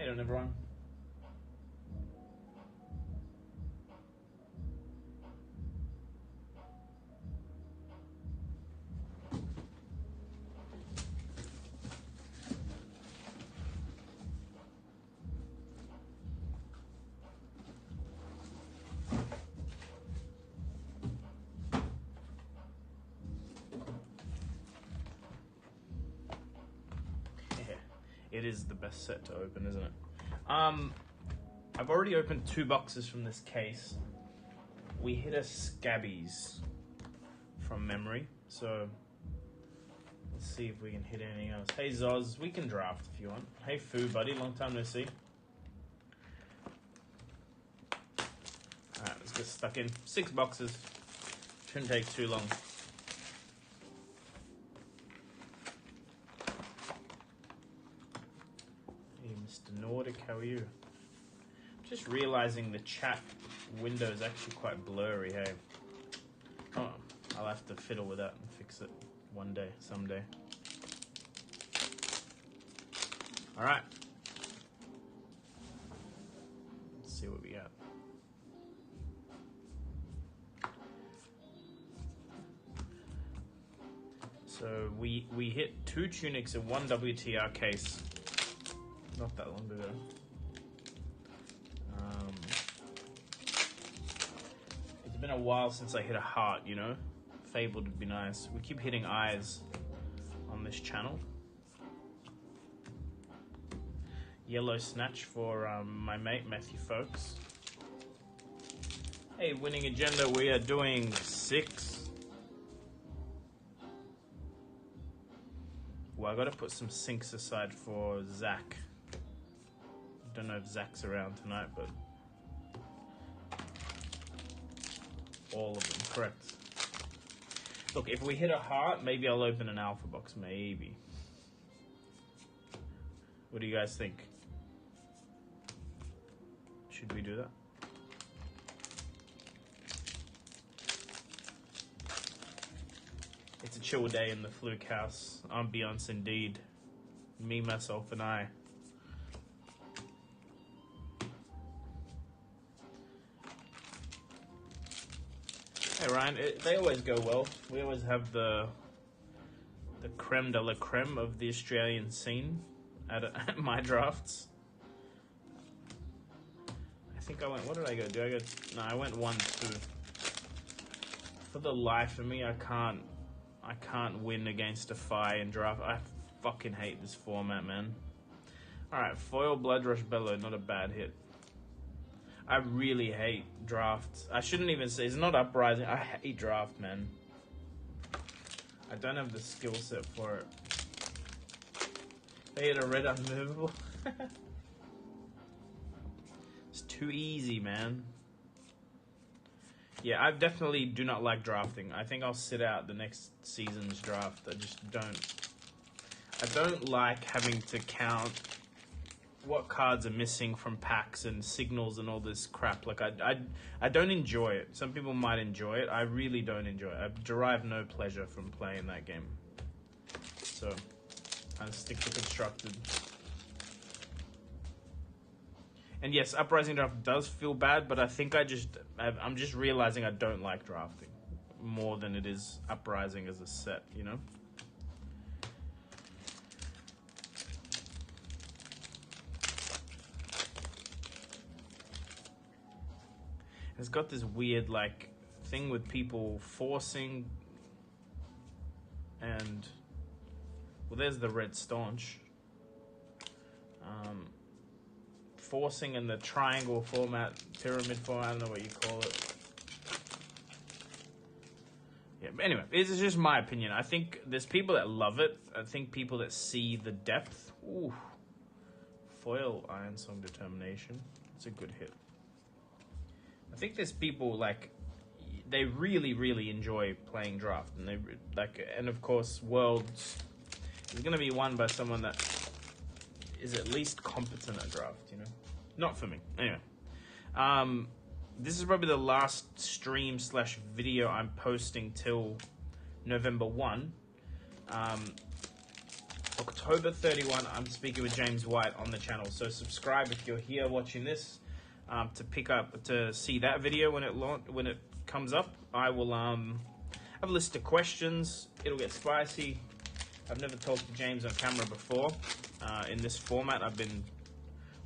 doing, everyone? It is the best set to open, isn't it? I've already opened 2 boxes from this case. We hit a Scabbies from memory, so let's see if we can hit anything else. Hey Zoz, we can draft if you want. Hey Foo, buddy, long time no see. Alright, let's get stuck in. 6 boxes. Shouldn't take too long. Hey Mr. Nordic, how are you? Just realizing the chat window is actually quite blurry, hey. Oh, I'll have to fiddle with that and fix it one day, someday. Alright. Let's see what we got. So we hit 2 tunics and 1 WTR case not that long ago. It's been a while since I hit a heart, you know? Fabled would be nice. We keep hitting eyes on this channel. Yellow snatch for my mate Matthew Folks. Hey, winning agenda, we are doing 6. Well, I gotta put some sinks aside for Zach. Don't know if Zach's around tonight, but all of them, correct. Look, if we hit a heart, maybe I'll open an alpha box, maybe. What do you guys think? Should we do that? It's a chill day in the Fluke house. Ambiance indeed. Me, myself, and I. Hey Ryan, they always go well. We always have the creme de la creme of the Australian scene at my drafts. I think I went, what did I go do? No, I went 1-2. For the life of me, I can't win against a Fi in draft. I fucking hate this format, man. Alright, foil Blood Rush Bellow, not a bad hit. I really hate draft. I shouldn't even say, it's not uprising. I hate draft, man. I don't have the skill set for it. They hit a red unmovable. It's too easy, man. Yeah, I definitely do not like drafting. I think I'll sit out the next season's draft. I just don't. I don't like having to count what cards are missing from packs and signals and all this crap. Like, I don't enjoy it. Some people might enjoy it. I really don't enjoy it. I derive no pleasure from playing that game. So, I stick to constructed. And yes, Uprising Draft does feel bad, but I think I'm just realizing I don't like drafting more than it is Uprising as a set, you know? It's got this weird, like, thing with people forcing and... Well, there's the red staunch. Forcing in the triangle format, pyramid format, I don't know what you call it. Yeah, but anyway, this is just my opinion. I think there's people that love it. I think people that see the depth. Ooh. Foil Iron Song Determination. It's a good hit. I think there's people, like, they really, really enjoy playing draft. And they, like, and of course, Worlds is going to be won by someone that is at least competent at draft, you know? Not for me. Anyway. This is probably the last stream / video I'm posting till November 1. October October 31, I'm speaking with James White on the channel. So subscribe if you're here watching this to see that video when it comes up. I will have a list of questions. It'll get spicy. I've never talked to James on camera before in this format. I've been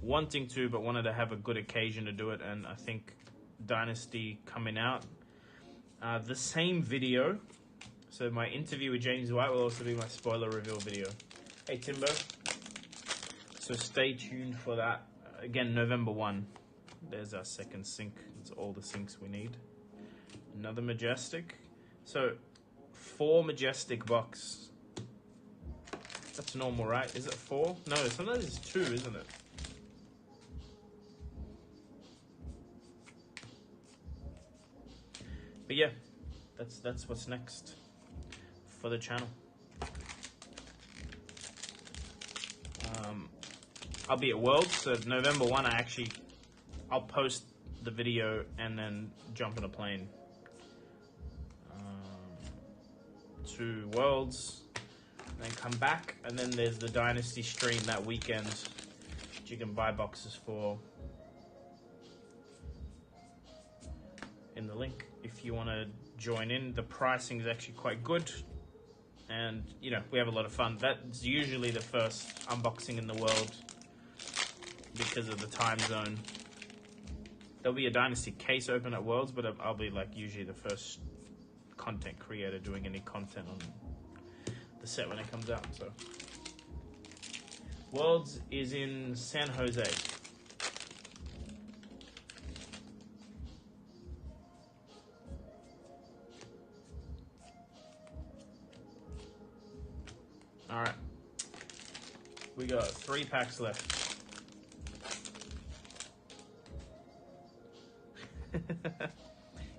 wanting to, but wanted to have a good occasion to do it, and I think Dynasty coming out. The same video, so my interview with James White will also be my spoiler reveal video. Hey Timbo, so stay tuned for that. Again, November 1. There's our second sync. That's all the syncs we need. Another Majestic. So 4 Majestic box. That's normal, right? Is it 4? No, sometimes it's 2, isn't it? But yeah, that's what's next for the channel. I'll be at Worlds, so November 1, I'll post the video and then jump in a plane to Worlds, and then come back, and then there's the Dynasty stream that weekend, which you can buy boxes for in the link if you want to join in. The pricing is actually quite good, and you know, we have a lot of fun. That's usually the first unboxing in the world because of the time zone. There'll be a Dynasty case open at Worlds, but I'll be like usually the first content creator doing any content on the set when it comes out. So Worlds is in San Jose. All right, we got 3 packs left.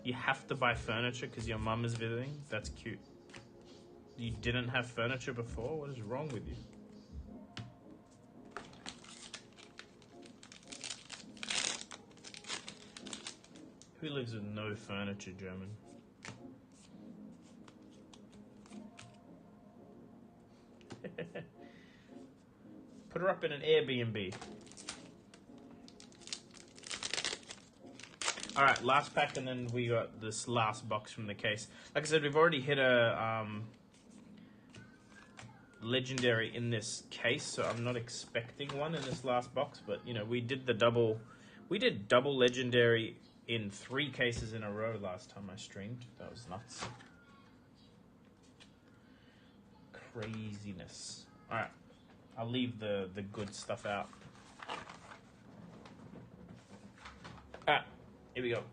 You have to buy furniture because your mum is visiting? That's cute. You didn't have furniture before? What is wrong with you? Who lives with no furniture, German? Put her up in an Airbnb. All right, last pack, and then we got this last box from the case. Like I said, we've already hit a legendary in this case, so I'm not expecting one in this last box. But you know, we did double legendary in 3 cases in a row last time I streamed. That was nuts. Craziness. All right, I'll leave the good stuff out. All right. Here we go.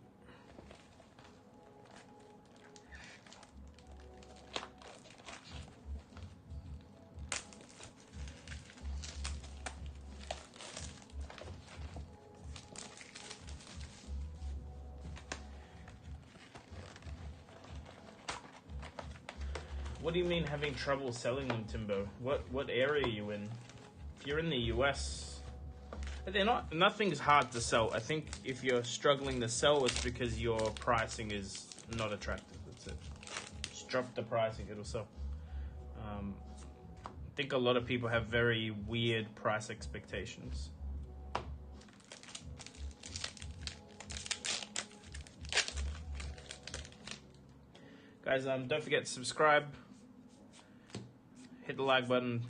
What do you mean having trouble selling them, Timbo? What area are you in? If you're in the US, nothing's hard to sell. I think if you're struggling to sell, it's because your pricing is not attractive. That's it. Just drop the pricing, it'll sell. I think a lot of people have very weird price expectations. Guys, don't forget to subscribe. Hit the like button.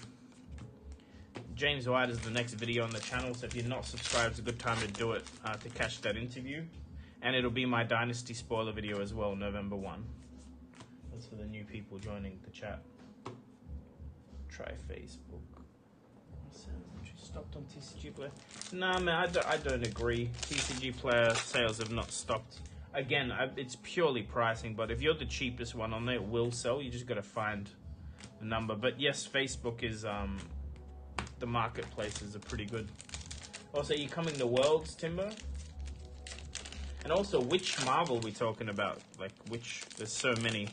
James White is the next video on the channel, so if you're not subscribed, it's a good time to do it to catch that interview. And it'll be my Dynasty spoiler video as well, November 1. That's for the new people joining the chat. Try Facebook. Stopped on TCG Player. Nah, man, I don't agree. TCG Player sales have not stopped. Again, it's purely pricing, but if you're the cheapest one on there, it will sell. You just got to find the number. But yes, Facebook is... the marketplaces are pretty good. Also, you coming to Worlds, Timber? And also, which Marvel are we talking about? Like, which? There's so many.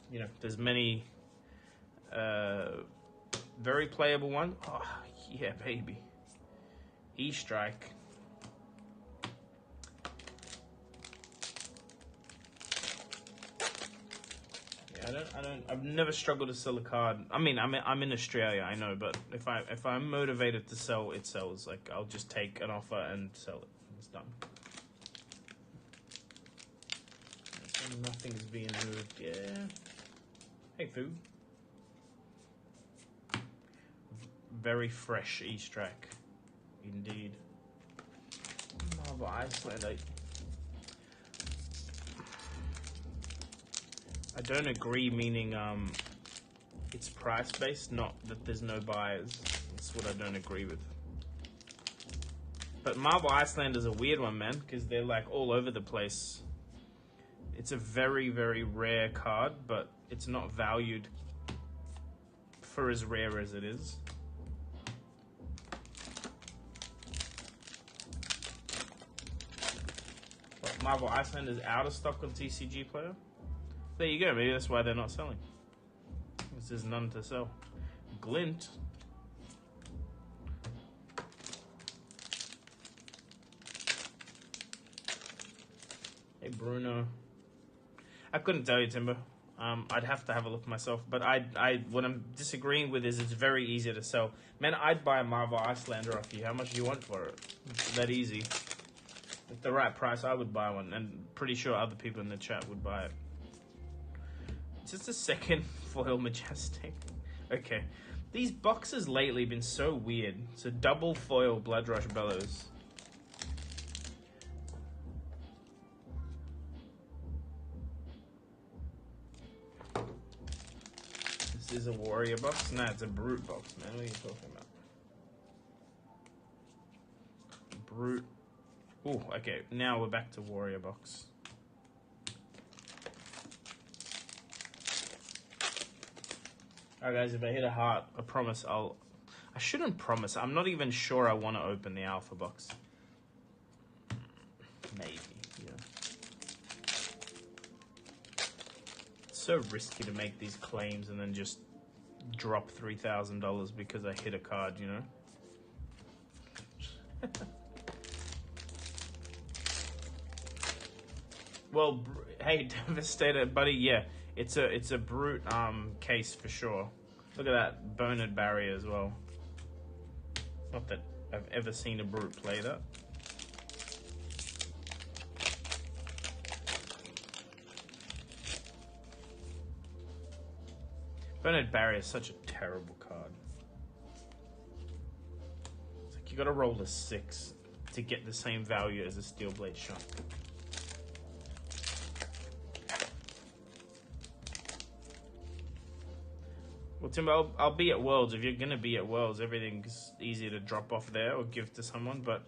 You know, there's many very playable one. Oh, yeah, baby. E-Strike. Yeah, I've never struggled to sell a card. I mean, I'm in Australia, I know, but if I'm motivated to sell, it sells. Like, I'll just take an offer and sell it. It's done. Nothing's being moved. Yeah. Hey, food. Very fresh E-Strack. Indeed. Marvel Iceland. I don't agree, meaning it's price based, not that there's no buyers. That's what I don't agree with. But Marvel Iceland is a weird one, man, because they're like all over the place. It's a very, very rare card, but it's not valued for as rare as it is. But Marvel Iceland is out of stock on TCG Player. There you go, maybe that's why they're not selling. Because there's none to sell. Glint. Hey, Bruno. I couldn't tell you, Timber. I'd have to have a look myself. But what I'm disagreeing with is it's very easy to sell. Man, I'd buy a Marvel Icelander off you. How much do you want for it? It's that easy. At the right price, I would buy one. And pretty sure other people in the chat would buy it. Just a second. Foil Majestic. Okay. These boxes lately have been so weird. So double foil Bloodrush Bellows. This is a Warrior box? Nah, it's a Brute box, man. What are you talking about? Brute. Ooh, okay. Now we're back to Warrior box. Alright guys, if I hit a heart, I promise I shouldn't promise. I'm not even sure I want to open the Alpha box. Maybe, yeah. It's so risky to make these claims and then just drop $3,000 because I hit a card, you know? Well, hey, Devastator, buddy, yeah. It's a Brute case for sure. Look at that Boned Barrier as well. Not that I've ever seen a Brute play that. Boned Barrier is such a terrible card. It's like you gotta roll a 6 to get the same value as a Steel Blade Shunt. Well, Tim, I'll be at Worlds. If you're going to be at Worlds, everything's easier to drop off there or give to someone. But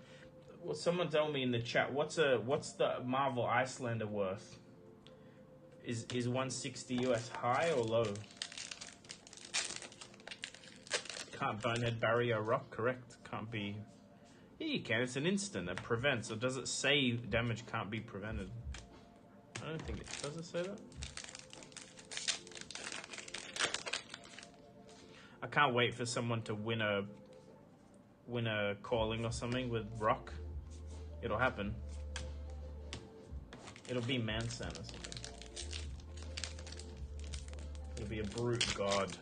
well, someone tell me in the chat, what's the Marvel Icelander worth? Is 160 US high or low? Can't Bonehead Barrier rock, correct? Can't be. Yeah, you can. It's an instant that prevents. Or does it say damage can't be prevented? I don't think it does. It say that? I can't wait for someone to win a calling or something with rock. It'll happen. It'll be Mansan or something. It'll be a Brute God.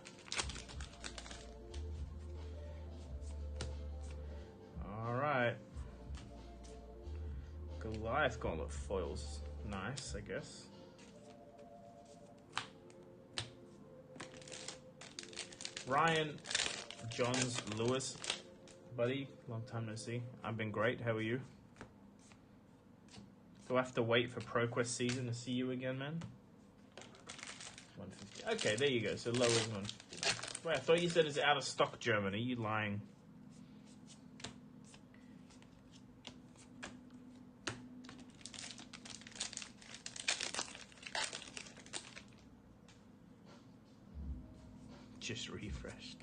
Alright. Goliath Gauntlet foils. Nice, I guess. Ryan Johns Lewis, buddy, long time no see. I've been great. How are you? Do I have to wait for ProQuest season to see you again, man? 150. Okay, there you go. So lower is 150. Wait, I thought you said it's out of stock, Germany. You lying? Just refreshed.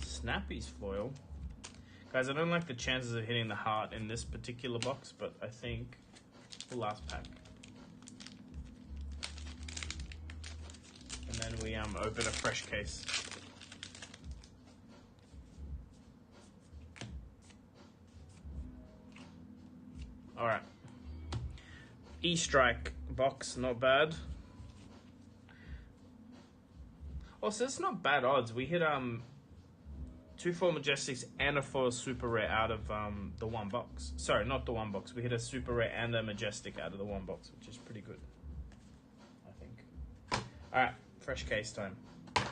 Snappy's foil. Guys, I don't like the chances of hitting the heart in this particular box, but I think the last pack. And then we open a fresh case. Alright. E-Strike box, not bad. Also, it's not bad odds. We hit 2 foil majestics and a foil super rare out of the one box. Sorry, not the one box. We hit a super rare and a majestic out of the one box, which is pretty good, I think. All right, fresh case time. I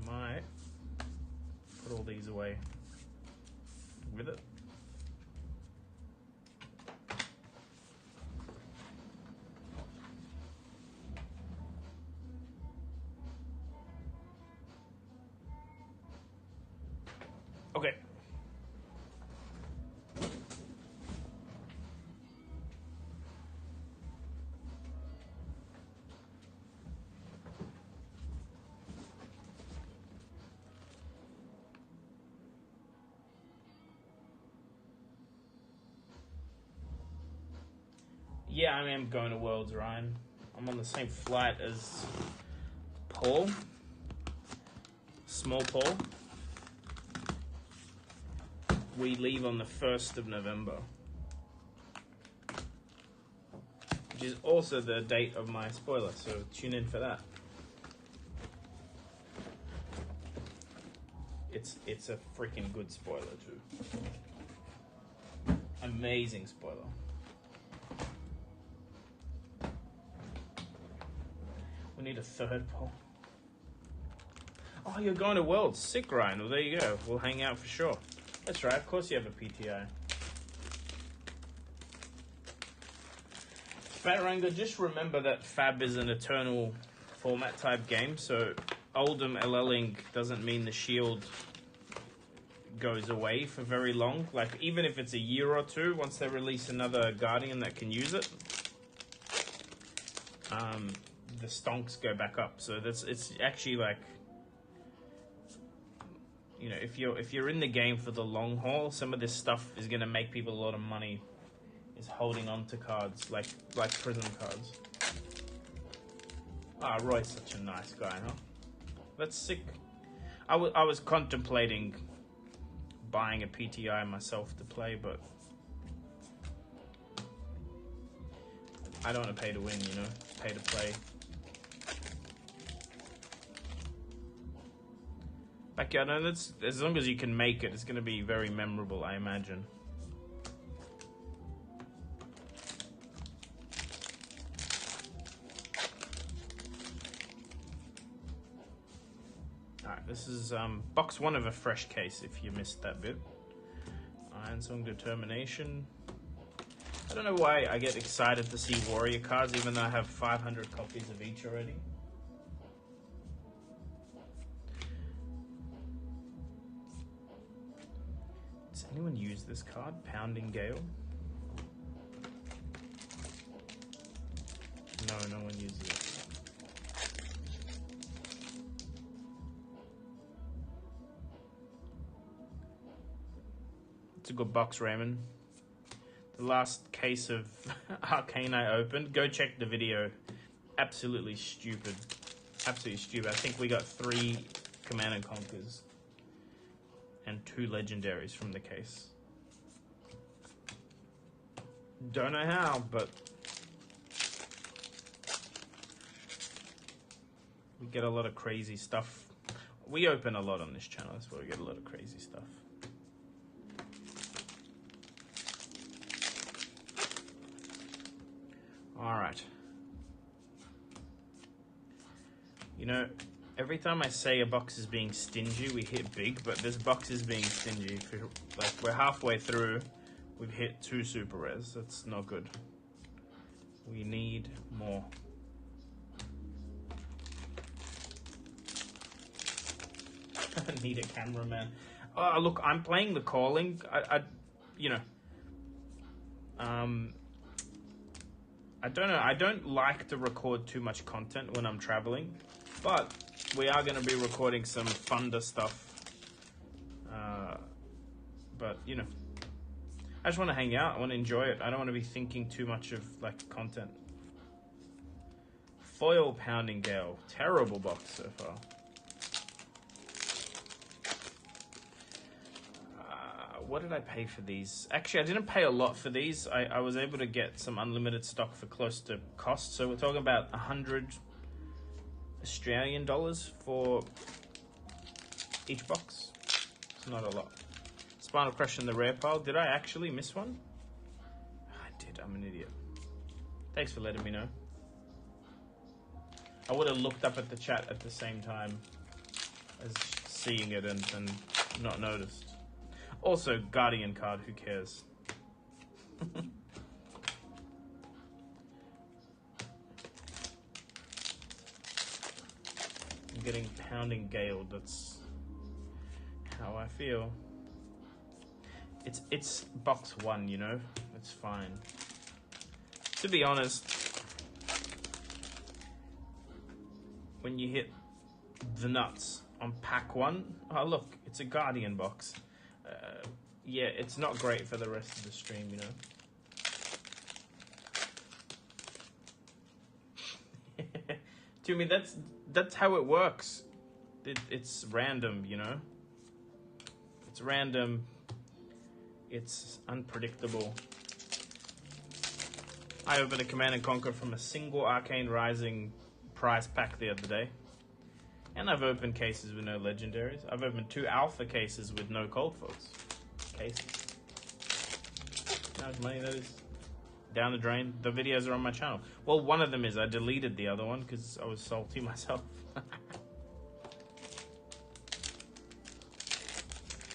might put all these away with it. Okay. Yeah, I am going to Worlds, Ryan. I'm on the same flight as Paul. Small Paul. We leave on the 1st of November. Which is also the date of my spoiler, so tune in for that. It's a freaking good spoiler too. Amazing spoiler. We need a third poll. Oh, you're going to Worlds. Sick, Ryan. Well, there you go. We'll hang out for sure. That's right. Of course you have a PTI. Fat Ranger, just remember that Fab is an eternal format type game, so Oldham LLing doesn't mean the shield goes away for very long. Like, even if it's a year or two, once they release another Guardian that can use it, the stonks go back up. So it's actually like, you know, if you're in the game for the long haul, some of this stuff is gonna make people a lot of money. Is holding on to cards like Prism cards. Ah, Roy's such a nice guy, huh? That's sick. I was contemplating buying a PTI myself to play, but I don't want to pay to win, you know, pay to play. But yeah, no, that's, as long as you can make it, it's going to be very memorable, I imagine. Alright, this is box 1 of a fresh case, if you missed that bit. Iron Song Determination. I don't know why I get excited to see Warrior cards, even though I have 500 copies of each already. Does anyone use this card? Pounding Gale? No, no one uses it. It's a good box, Raymond. The last case of Arcane I opened, go check the video. Absolutely stupid. Absolutely stupid. I think we got 3 Command & Conquers and 2 legendaries from the case. Don't know how, but we get a lot of crazy stuff. We open a lot on this channel, that's why we get a lot of crazy stuff. Alright. You know, every time I say a box is being stingy, we hit big, but this box is being stingy. Like, we're halfway through, we've hit 2 super rares. That's not good. We need more. I need a cameraman. Oh, look, I'm playing the calling. You know, I don't know. I don't like to record too much content when I'm traveling, but we are going to be recording some Thunder stuff. But, you know, I just want to hang out. I want to enjoy it. I don't want to be thinking too much of, like, content. Foil Pounding Gale. Terrible box so far. What did I pay for these? Actually, I didn't pay a lot for these. I was able to get some unlimited stock for close to cost. So we're talking about 100 Australian dollars for each box. It's not a lot. Spinal Crush in the rare pile. Did I actually miss one? I did. I'm an idiot. Thanks for letting me know. I would have looked up at the chat at the same time as seeing it and not noticed. Also, Guardian card. Who cares? I'm getting pounding galed. That's how I feel. It's box one, you know. It's fine. To be honest, when you hit the nuts on pack one, oh look, it's a Guardian box. Yeah, it's not great for the rest of the stream, you know. To me, that's how it works. It's random, you know. It's random. It's unpredictable. I opened a Command & Conquer from a single Arcane Rising prize pack the other day. And I've opened cases with no legendaries. I've opened 2 alpha cases with no cold foils. Cases. How much money that is? Down the drain. The videos are on my channel. Well, one of them is. I deleted the other one because I was salty myself.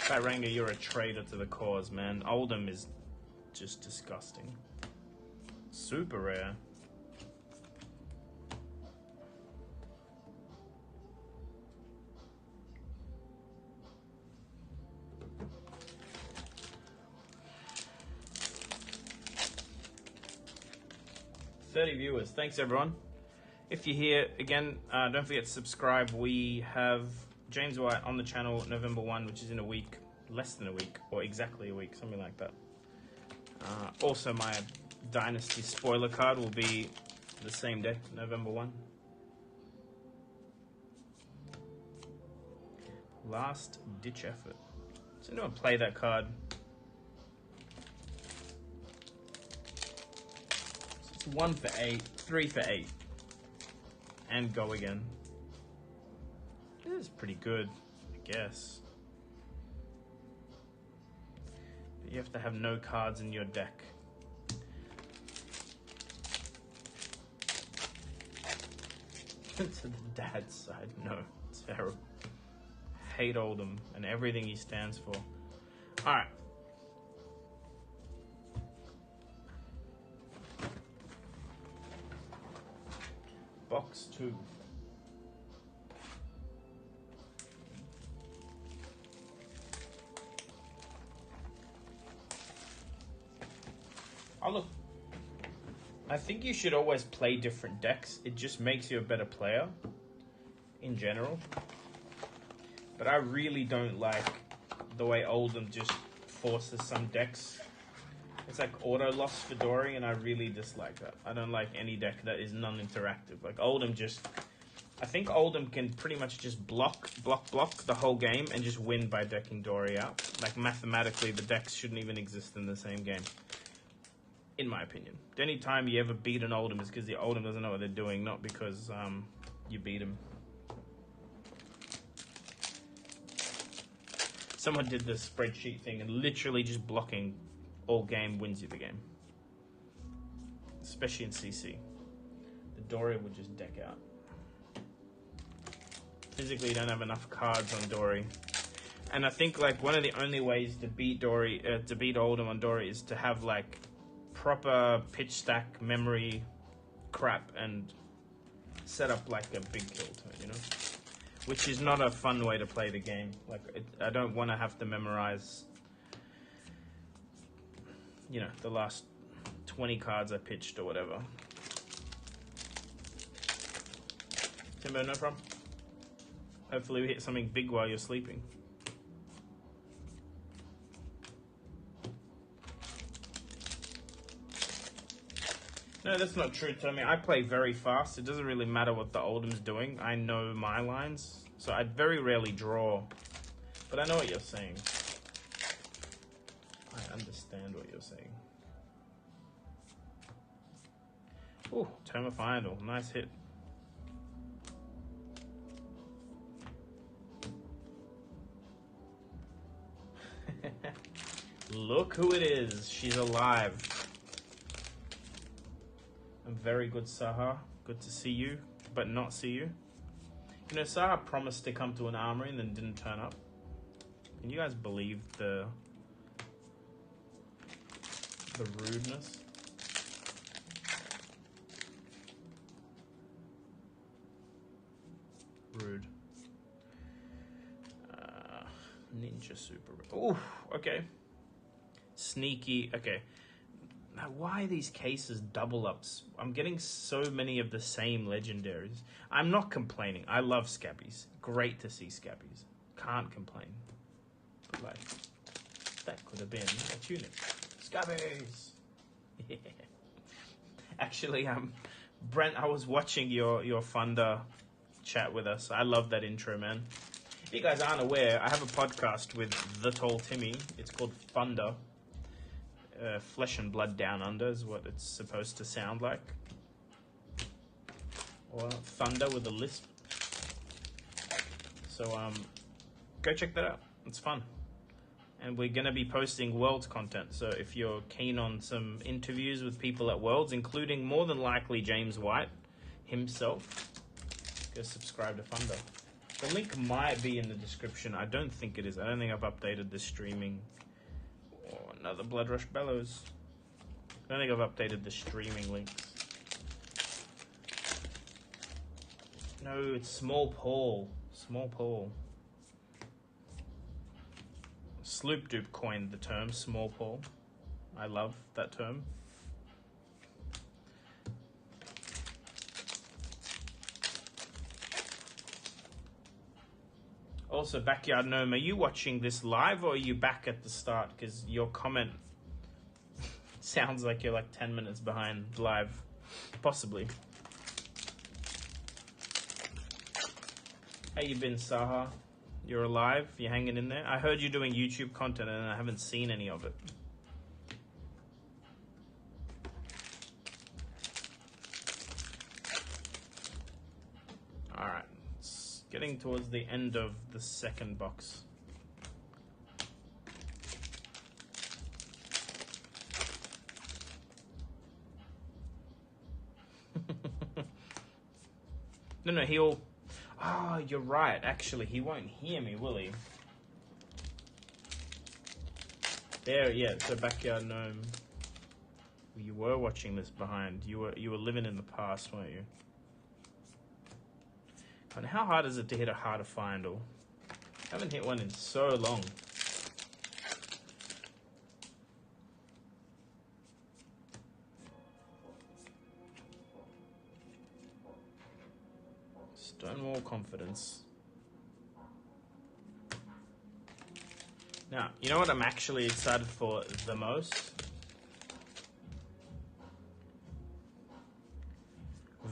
Batranga, you're a traitor to the cause, man. Oldham is just disgusting. Super rare. $30 viewers. Thanks, everyone. If you're here, again, don't forget to subscribe. We have James White on the channel November 1, which is in a week, less than a week, or exactly a week, something like that. Also, my Dynasty spoiler card will be the same day, November 1. Last ditch effort. Does anyone play that card? It's 1 for 8, 3 for 8. And go again. This is pretty good, I guess. But you have to have no cards in your deck. To the dad's side, no, it's terrible. Hate Oldham and everything he stands for. Alright. Box 2. Oh look, I think you should always play different decks. It just makes you a better player in general. But I really don't like the way Oldham just forces some decks. It's like auto loss for Dory, and I really dislike that. I don't like any deck that is non-interactive. Like Oldham just... I think Oldham can pretty much just block the whole game and just win by decking Dory out. Like mathematically, the decks shouldn't even exist in the same game. In my opinion. The only time you ever beat an Oldham is because the Oldham doesn't know what they're doing, not because you beat him. Someone did the spreadsheet thing and literally just blocking all game wins you the game. Especially in CC. The Dory would just deck out. Physically, you don't have enough cards on Dory. And I think like one of the only ways to beat Dory, to beat Oldham on Dory is to have like proper pitch stack memory crap and set up like a big kill turn, you know? Which is not a fun way to play the game. Like, I don't want to have to memorize, you know, the last 20 cards I pitched or whatever. Timbo, no problem. Hopefully we hit something big while you're sleeping. No, that's not true, Tommy. I play very fast. It doesn't really matter what the Oldham's doing. I know my lines, so I very rarely draw. But I know what you're saying. I understand what you're saying. Ooh, Tome of Idol. Nice hit. Look who it is. She's alive. I'm very good, Saha. Good to see you, but not see you. You know, Saha promised to come to an armory and then didn't turn up. Can you guys believe the rudeness? Rude. Ninja super. Ooh, okay. Sneaky. Okay. Now, why these cases double ups? I'm getting so many of the same legendaries. I'm not complaining. I love scabbies. Great to see scabbies. Can't complain. But like, that could have been a tunic. Scabbies. Yeah. Actually, Brent, I was watching your Thunder chat with us. I love that intro, man. If you guys aren't aware, I have a podcast with the Tall Timmy. It's called Thunder. Flesh and Blood Down Under is what it's supposed to sound like. Or Thunder with a lisp. So go check that out. It's fun. And we're going to be posting Worlds content. So if you're keen on some interviews with people at Worlds, including more than likely James White himself, go subscribe to Thunder. The link might be in the description. I don't think it is. I don't think I've updated the streaming. Oh, another Blood Rush Bellows. I don't think I've updated the streaming links. No, it's Small Paul. Small Paul. Sloop Dupe coined the term Small Paul. I love that term. Also, Backyard Gnome, are you watching this live or are you back at the start? Because your comment sounds like you're like 10 minutes behind live. Possibly. How you been, Saha? You're alive? You're hanging in there? I heard you're doing YouTube content and I haven't seen any of it. Alright. It's getting towards the end of the second box. No, he'll... Oh, you're right. Actually, he won't hear me, will he? There, yeah, so Backyard Gnome. You were watching this behind. You were living in the past, weren't you? And how hard is it to hit a hard to find? Or I haven't hit one in so long. Stonewall Confidence. Now, you know what I'm actually excited for the most?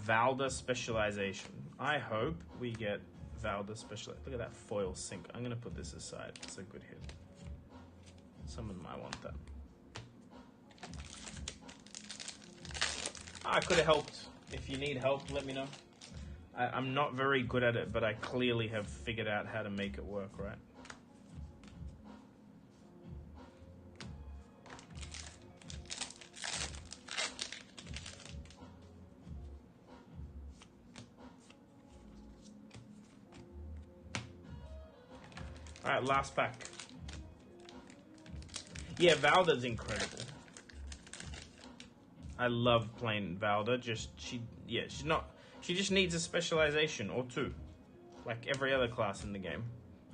Valda Specialization. I hope we get Valda Specialization. Look at that foil sink. I'm going to put this aside. It's a good hit. Someone might want that. I could have helped. If you need help, let me know. I'm not very good at it, but I clearly have figured out how to make it work, right? Alright, last pack. Yeah, Valda's incredible. I love playing Valda. She just needs a specialization or two. Like every other class in the game.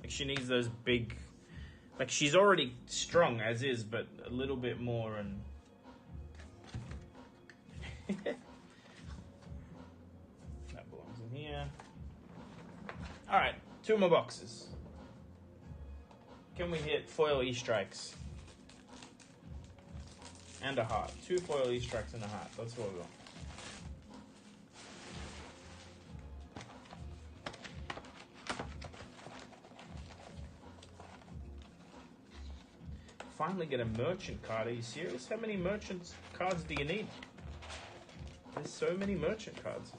Like she needs those big... Like she's already strong as is, but a little bit more and... That belongs in here. Alright, 2 more boxes. Can we hit foil E-strikes? And a heart. 2 foil E-strikes and a heart. That's what we want. Finally get a merchant card. Are you serious? How many merchant cards do you need? There's so many merchant cards.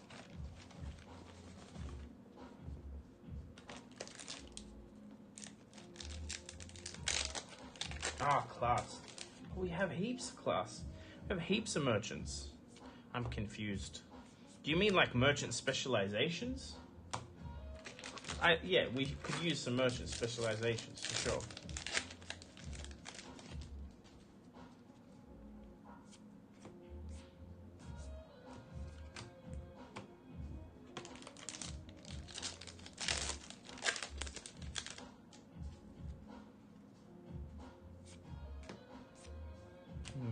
Class. We have heaps of class. We have heaps of merchants. I'm confused. Do you mean like merchant specializations? Yeah, we could use some merchant specializations for sure.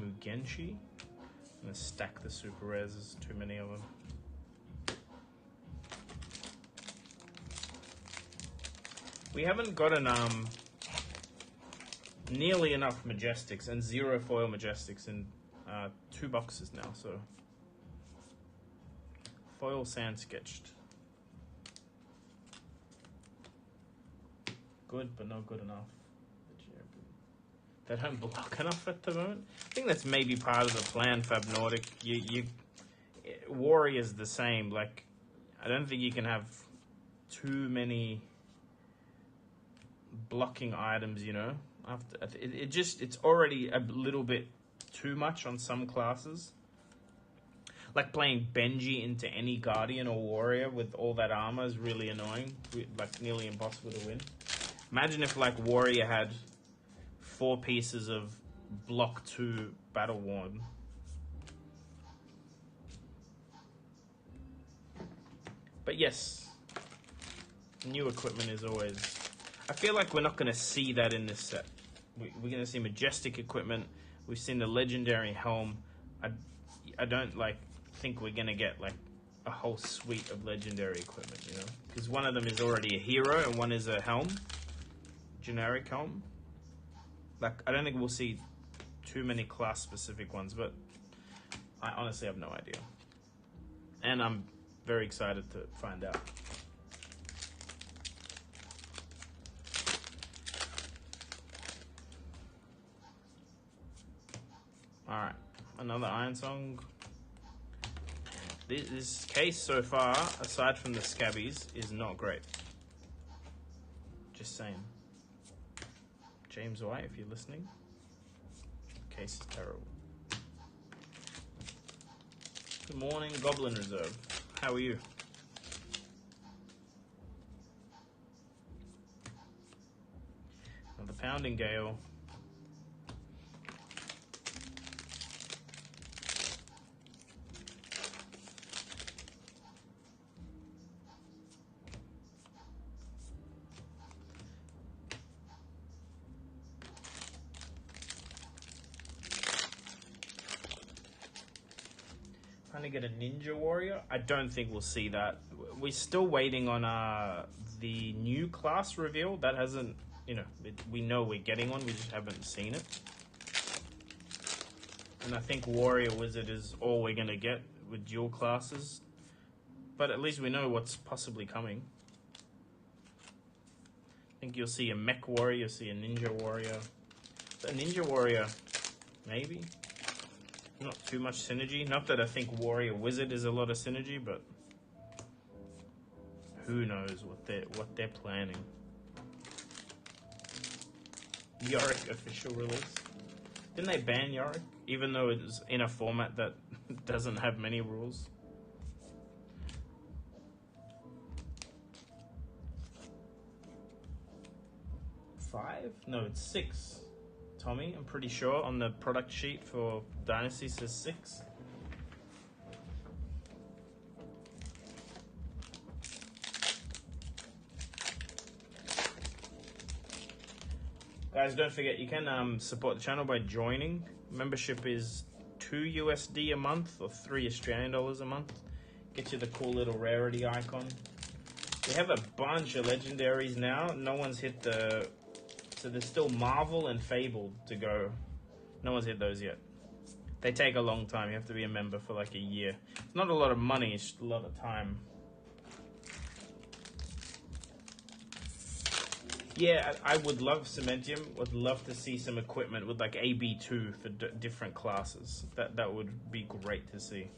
Mugenshi. I'm gonna stack the super rares, there's too many of them. We haven't gotten nearly enough Majestics and 0 foil Majestics in 2 boxes now, so foil sand sketched. Good, but not good enough. They don't block enough at the moment. I think that's maybe part of the plan, Fab Nordic. Warrior's the same. Like, I don't think you can have too many blocking items, you know. After it's already a little bit too much on some classes. Like playing Benji into any Guardian or Warrior with all that armor is really annoying. Like nearly impossible to win. Imagine if like Warrior had 4 pieces of block 2 battle worn. But yes, new equipment is always... I feel like we're not going to see that in this set. We're going to see Majestic equipment. We've seen the Legendary Helm. I don't like think we're going to get like a whole suite of Legendary equipment, you know? Because one of them is already a hero and one is a helm. Generic helm. Like, I don't think we'll see too many class-specific ones, but I honestly have no idea. And I'm very excited to find out. Alright, another Iron Song. This case so far, aside from the scabbies, is not great. Just saying. James White, if you're listening, the case is terrible. Good morning, Goblin Reserve. How are you? Another Pounding Gale. Trying to get a Ninja Warrior. I don't think we'll see that. We're still waiting on the new class reveal. That hasn't, you know, we know we're getting one, we just haven't seen it. And I think Warrior Wizard is all we're going to get with dual classes. But at least we know what's possibly coming. I think you'll see a Mech Warrior, you'll see a Ninja Warrior. A Ninja Warrior, maybe? Not too much synergy. Not that I think Warrior Wizard is a lot of synergy, but who knows what they're planning. Yorick official release. Didn't they ban Yorick? Even though it's in a format that doesn't have many rules. Five? No, it's 6. Tommy, I'm pretty sure on the product sheet for Dynasty says 6. Guys, don't forget you can support the channel by joining. Membership is $2 USD a month or $3 Australian dollars a month. Get you the cool little rarity icon. We have a bunch of legendaries now. No one's hit the... So there's still Marvel and Fable to go. No one's hit those yet. They take a long time. You have to be a member for like a year. It's not a lot of money, it's just a lot of time. Yeah, I would love Cementium. Would love to see some equipment with like AB2 for different classes. That would be great to see.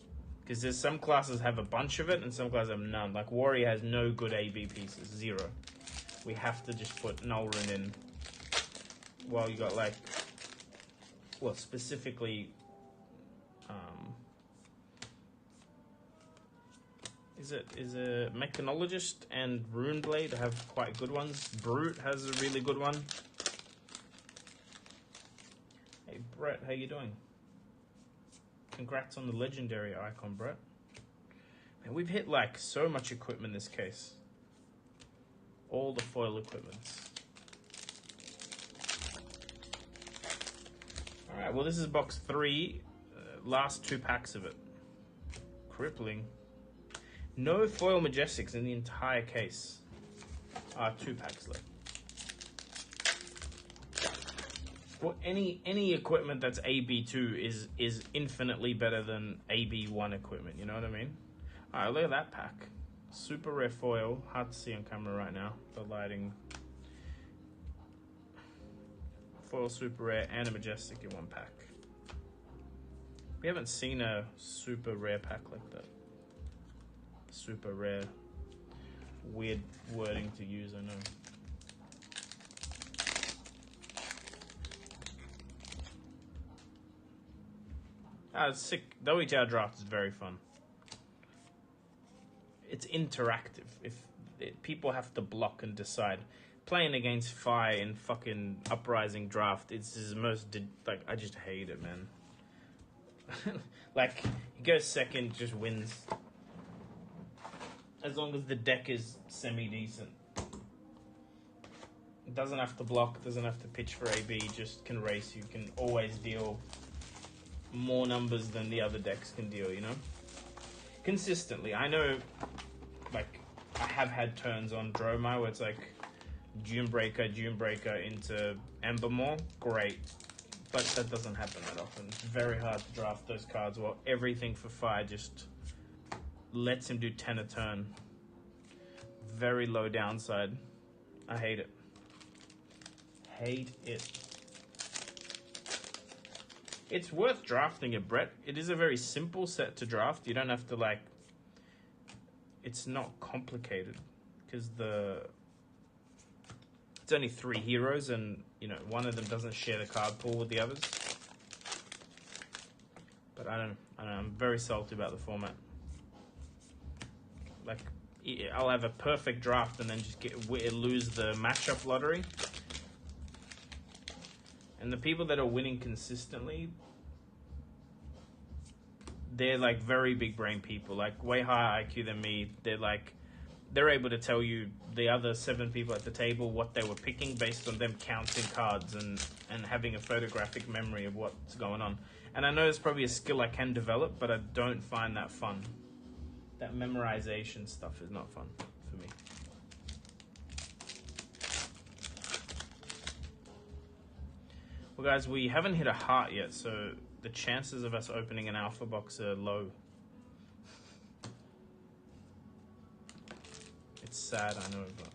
Because there's some classes have a bunch of it and some classes have none. Like Warrior has no good AB pieces, 0. We have to just put Nolrin in. Well, you got like well, specifically, is a Mechanologist and Runeblade have quite good ones. Brute has a really good one. Hey Brett, how you doing? Congrats on the legendary icon, Brett. Man, we've hit like so much equipment in this case. All the foil equipments. Alright, well this is box 3. Last 2 packs of it. Crippling. No foil Majestics in the entire case. 2 packs left. Well, any equipment that's AB2 is infinitely better than AB1 equipment, you know what I mean? Alright, look at that pack. Super rare foil. Hard to see on camera right now. The lighting. Foil super rare and a Majestic in one pack. We haven't seen a super rare pack like that. Super rare. Weird wording to use, I know. It's sick. The OHR draft is very fun. It's interactive. People have to block and decide. Playing against Fi in fucking Uprising draft, it's his most like I just hate it, man. Like he goes second, just wins. As long as the deck is semi-decent. Doesn't have to block, doesn't have to pitch for AB, just can race you, can always deal more numbers than the other decks can deal, you know? Consistently. I know, like, I have had turns on Dromai where it's like Dunebreaker into Embermaw, great. But that doesn't happen that often. It's very hard to draft those cards while everything for Fire just lets him do 10 a turn. Very low downside. I hate it. Hate it. It's worth drafting it, Brett. It is a very simple set to draft. You don't have to, like... It's not complicated. Because it's only 3 heroes and, you know, one of them doesn't share the card pool with the others. But I don't know. I'm very salty about the format. Like, I'll have a perfect draft and then just lose the matchup lottery. And the people that are winning consistently, they're like very big brain people, like way higher IQ than me. They're able to tell you the other 7 people at the table what they were picking based on them counting cards and having a photographic memory of what's going on. And I know it's probably a skill I can develop, but I don't find that fun. That memorization stuff is not fun for me. Well, guys, we haven't hit a heart yet, so the chances of us opening an alpha box are low. It's sad, I know, but...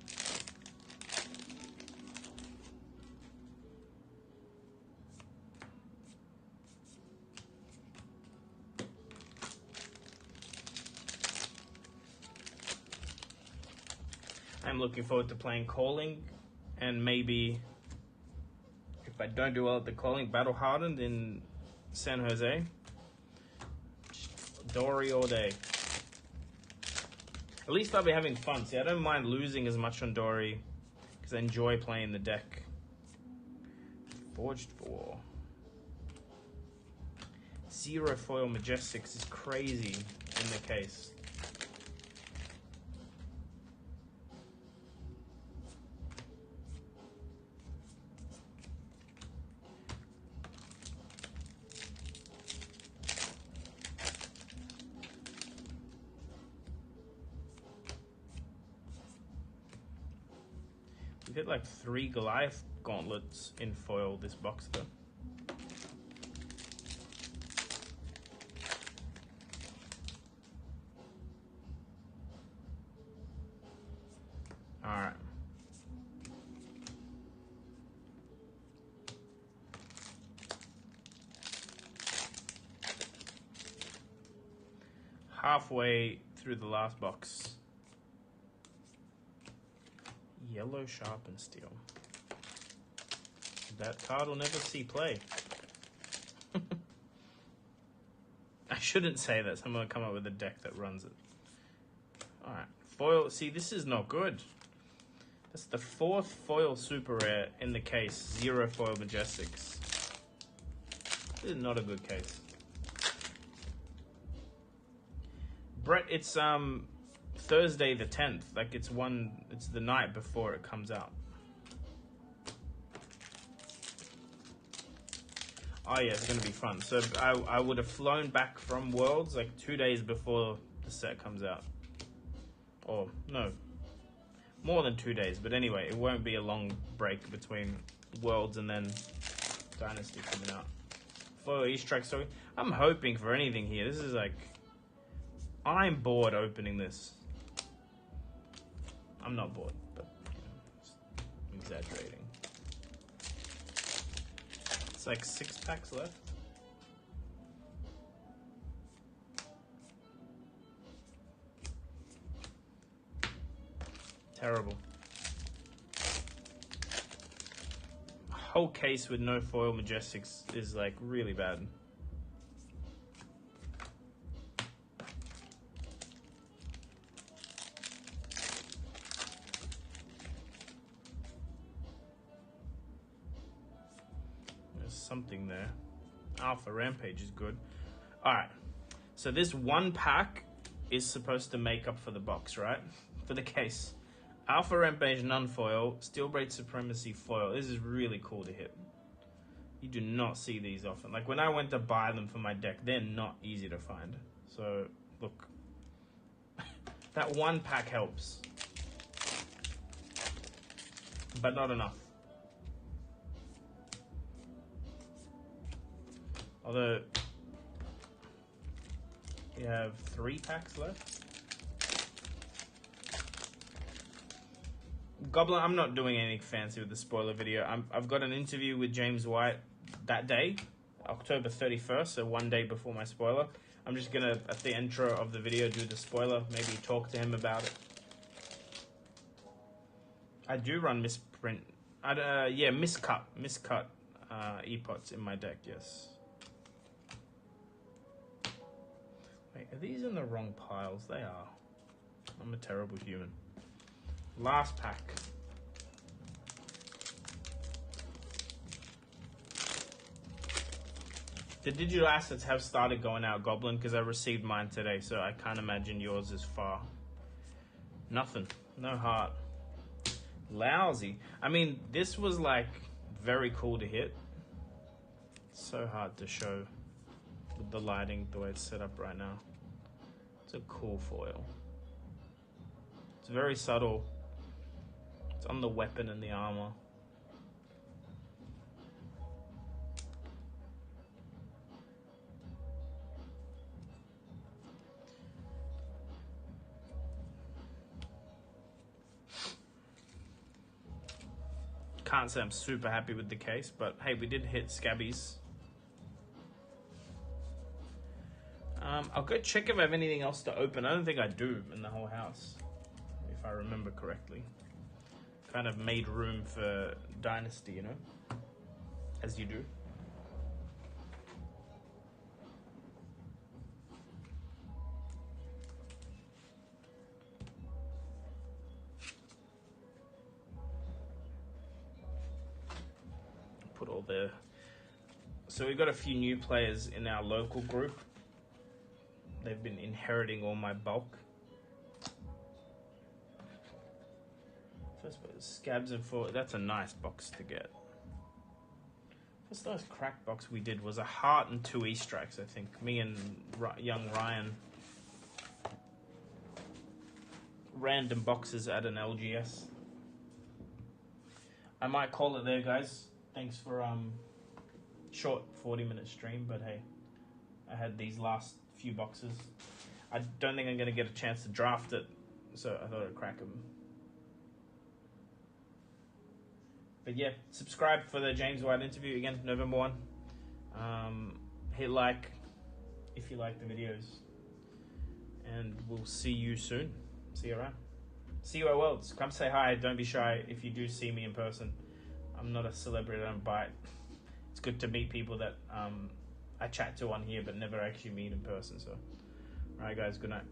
I'm looking forward to playing Calling, and maybe... if I don't do well at the Calling, Battle Hardened in San Jose. Dory all day. At least I'll be having fun. See, I don't mind losing as much on Dory because I enjoy playing the deck. Forged for War. 0 foil Majestics is crazy in the case. We've hit like 3 Goliath gauntlets in foil this box though. Alright. Halfway through the last box. Yellow Sharpened Steel. That card will never see play. shouldn't say that. So I'm going to come up with a deck that runs it. Alright. Foil. See, this is not good. That's the 4th foil super rare in the case. 0 foil Majestics. This is not a good case. Brett, it's Thursday the 10th. Like it's the night before it comes out. Oh yeah, it's gonna be fun. So I would have flown back from Worlds like 2 days before the set comes out. Or no, more than 2 days. But anyway, it won't be a long break between Worlds and then Dynasty coming out. Foil East Track Story. I'm hoping for anything here. This is like, I'm bored opening this. I'm not bored, but I'm exaggerating. It's like 6 packs left. Terrible. A whole case with no foil Majestics is like really bad. Something there. Alpha Rampage is good. Alright. So this 1 pack is supposed to make up for the box, right? For the case. Alpha Rampage non-foil. Steelblade Supremacy foil. This is really cool to hit. You do not see these often. Like when I went to buy them for my deck, they're not easy to find. So, look. That 1 pack helps. But not enough. Although, we have 3 packs left. Goblin, I'm not doing anything fancy with the spoiler video. I've got an interview with James White that day, October 31st, so 1 day before my spoiler. I'm just going to, at the intro of the video, do the spoiler, maybe talk to him about it. I do run misprint. Yeah, miscut epots in my deck, yes. Wait, are these in the wrong piles? They are. I'm a terrible human. Last pack. The digital assets have started going out, Goblin, because I received mine today, so I can't imagine yours is far. Nothing. No heart. Lousy. I mean, this was like very cool to hit. So hard to show with the lighting, the way it's set up right now. It's a cool foil. It's very subtle. It's on the weapon and the armor. Can't say I'm super happy with the case, but hey, we did hit Scabbies. I'll go check if I have anything else to open. I don't think I do in the whole house, if I remember correctly. Kind of made room for Dynasty, you know, as you do. Put all the... So we've got a few new players in our local group. They've been inheriting all my bulk. First, Scabs and 4. That's a nice box to get. First nice crack box we did was a heart and 2 E-strikes, I think. Me and young Ryan. Random boxes at an LGS. I might call it there, guys. Thanks for short 40-minute stream, but hey, I had these last few boxes. I don't think I'm going to get a chance to draft it, so I thought I'd crack them. But yeah, subscribe for the James White interview again, November 1. Hit like if you like the videos, and we'll see you soon. See you around. See you at Worlds. Come say hi. Don't be shy if you do see me in person. I'm not a celebrity. I don't bite. It's good to meet people that I chat to on here, but never actually meet in person. So, all right, guys, good night.